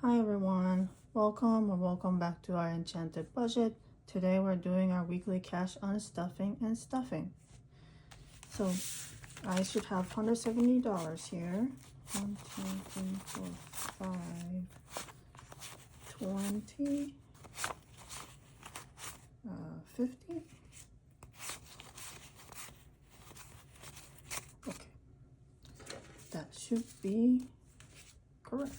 Hi everyone, welcome or welcome back to Our Enchanted Budget. Today we're doing our weekly cash unstuffing and stuffing. So I should have $170 here. 1, 2, 3, 4, 5, 20, 50. Okay, that should be correct.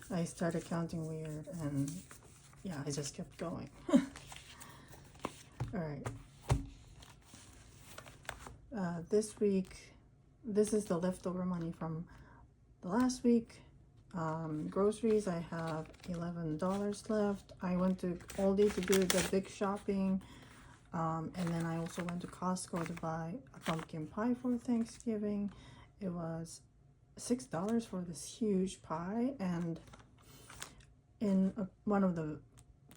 I started counting weird and yeah, I just kept going. All right. This week, this is the leftover money from the last week. Groceries, I have $11 left. I went to Aldi to do the big shopping. And then I also went to Costco to buy a pumpkin pie for Thanksgiving. It was $6 for this huge pie. And in one of the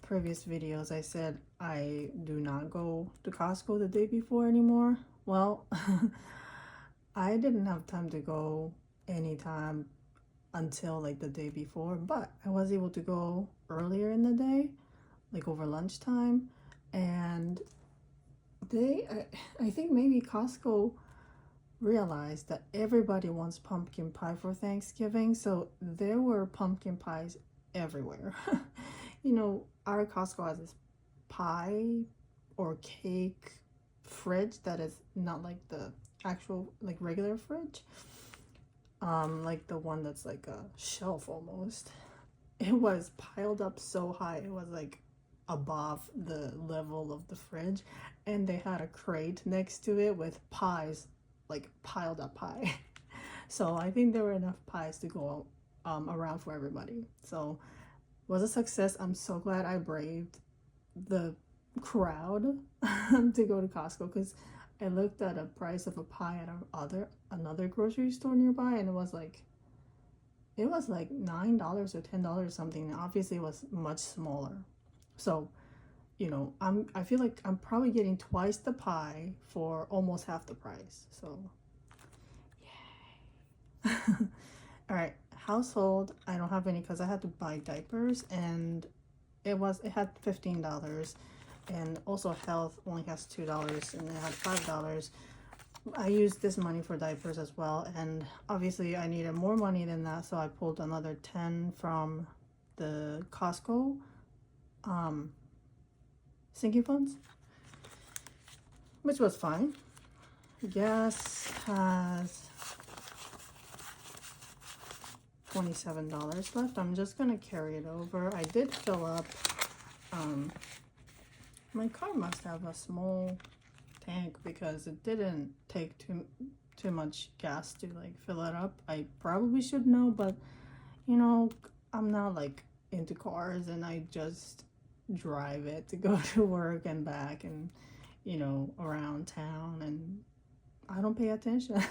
previous videos, I said I do not go to Costco the day before anymore. Well, I didn't have time to go anytime until like the day before, but I was able to go earlier in the day, like over lunchtime. And I think maybe Costco realized that everybody wants pumpkin pie for Thanksgiving, so there were pumpkin pies everywhere. You know, our Costco has this pie or cake fridge that is not like the actual like regular fridge, like the one that's like a shelf almost. It was piled up so high, it was like above the level of the fridge, and they had a crate next to it with pies, like piled up pie. So I think there were enough pies to go around for everybody. So it was a success. I'm so glad I braved the crowd to go to Costco, because I looked at a price of a pie at another grocery store nearby, and it was like $9 or $10 something. Obviously it was much smaller. So, you know, I feel like I'm probably getting twice the pie for almost half the price. So yay. All right, household, I don't have any because I had to buy diapers, and it had $15. And also health only has $2 and it had $5. I used this money for diapers as well, and obviously I needed more money than that, so I pulled another 10 from the Costco sinking funds, which was fine. Gas has $27 left. I'm just gonna carry it over. I did fill up. My car must have a small tank because it didn't take too much gas to like fill it up. I probably should know, but you know, I'm not like into cars, and I just drive it to go to work and back, and you know, around town, and I don't pay attention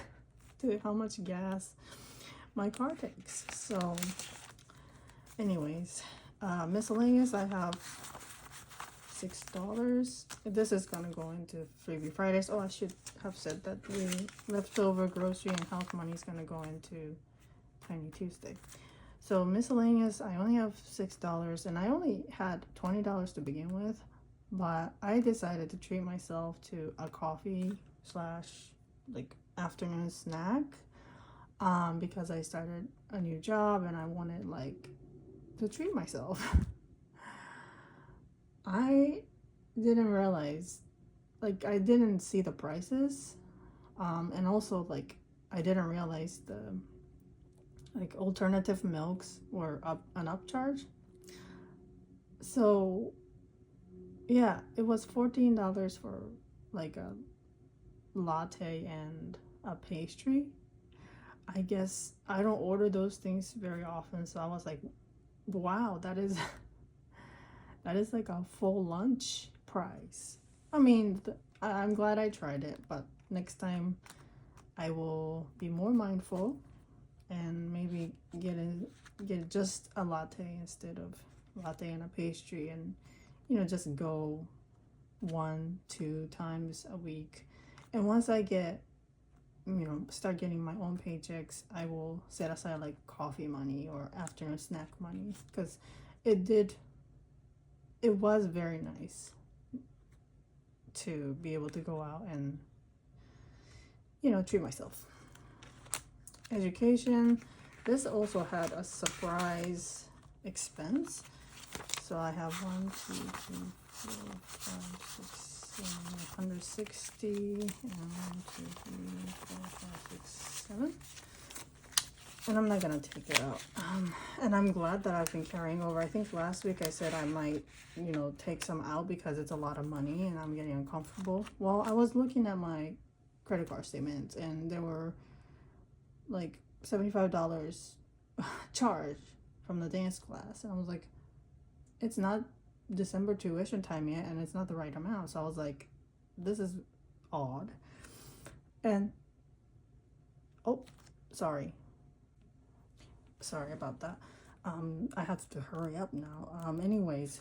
to how much gas my car takes. So anyways, miscellaneous, I have $6. This is gonna go into Freebie Fridays. Oh, I should have said that the leftover grocery and house money is gonna go into Tiny Tuesday. So miscellaneous, I only have $6, and I only had $20 to begin with, but I decided to treat myself to a coffee slash like afternoon snack, because I started a new job and I wanted like to treat myself. I didn't realize, like I didn't see the prices, and also like I didn't realize the like alternative milks were an upcharge. So yeah, it was $14 for like a latte and a pastry. I guess I don't order those things very often, so I was like, wow, that is like a full lunch price. I mean, I'm glad I tried it, but next time I will be more mindful and maybe get just a latte instead of latte and a pastry, and you know, just go 1-2 times a week. And once I get start getting my own paychecks, I will set aside like coffee money or afternoon snack money, because it was very nice to be able to go out and treat myself. Education, this also had a surprise expense. So I have 1, 2, 3, 4, 5, 6, 7, 160, and 1, 2, 3, 4, 5, 6, 7. And I'm not gonna take it out. And I'm glad that I've been carrying over. I think last week I said I might, take some out because it's a lot of money and I'm getting uncomfortable. Well, I was looking at my credit card statements and there were like $75 charged from the dance class, and I was like, it's not December tuition time yet and it's not the right amount. So I was like, this is odd. And oh, sorry about that. I have to hurry up now. Anyways,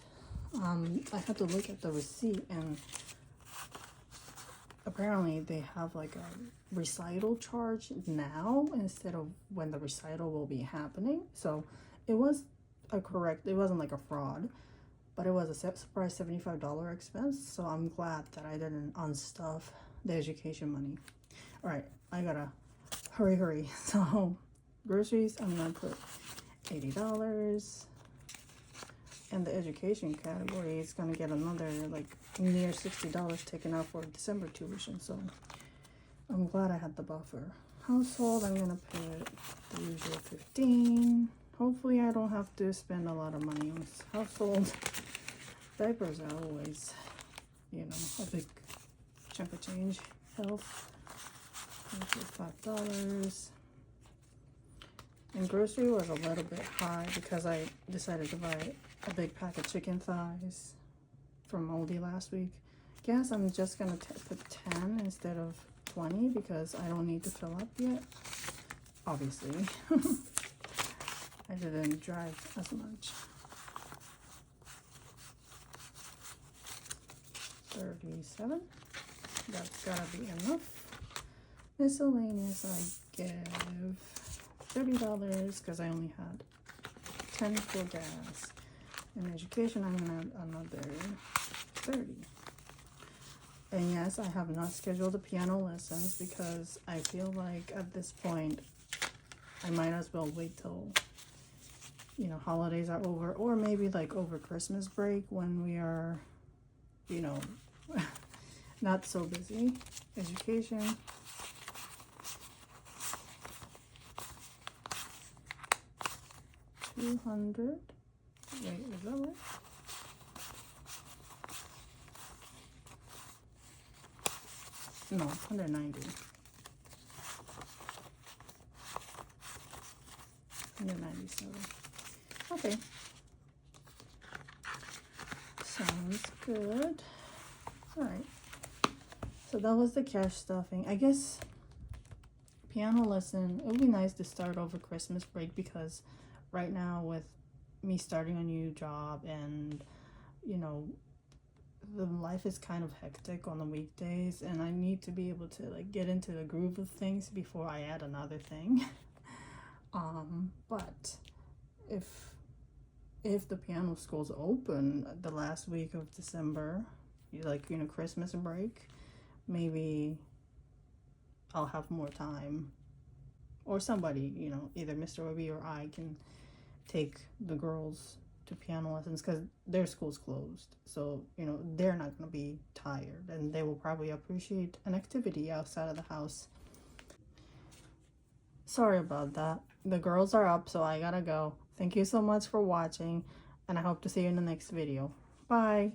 I had to look at the receipt, and apparently they have like a recital charge now instead of when the recital will be happening. So it was it wasn't like a fraud, but it was a surprise $75 expense. So I'm glad that I didn't unstuff the education money. All right, I gotta hurry. So groceries, I'm gonna put $80, and the education category is gonna get another like near $60 taken out for December tuition. So I'm glad I had the buffer. Household, I'm gonna put the usual 15. Hopefully I don't have to spend a lot of money on household. Diapers are always, a big chunk of change. Health, $5. And grocery was a little bit high because I decided to buy a big pack of chicken thighs from Aldi last week. Gas, I'm just gonna put 10 instead of 20 because I don't need to fill up yet, obviously. I didn't drive as much. 37, that's gotta be enough. Miscellaneous, I give $30 because I only had 10 for gas. In education, I'm gonna add another 30. And yes, I have not scheduled the piano lessons because I feel like at this point I might as well wait till holidays are over, or maybe like over Christmas break when we are not so busy. Education, $200. Wait, is that right? No, 190. 197. Okay. Sounds good. Alright. So that was the cash stuffing. I guess piano lesson, it would be nice to start over Christmas break because right now with me starting a new job and the life is kind of hectic on the weekdays, and I need to be able to like get into the groove of things before I add another thing. But if the piano school's open the last week of December, Christmas break, maybe I'll have more time, or somebody, either Mr. Obi or I can take the girls to piano lessons because their school's closed. So, they're not going to be tired and they will probably appreciate an activity outside of the house. Sorry about that. The girls are up, so I gotta go. Thank you so much for watching, and I hope to see you in the next video. Bye!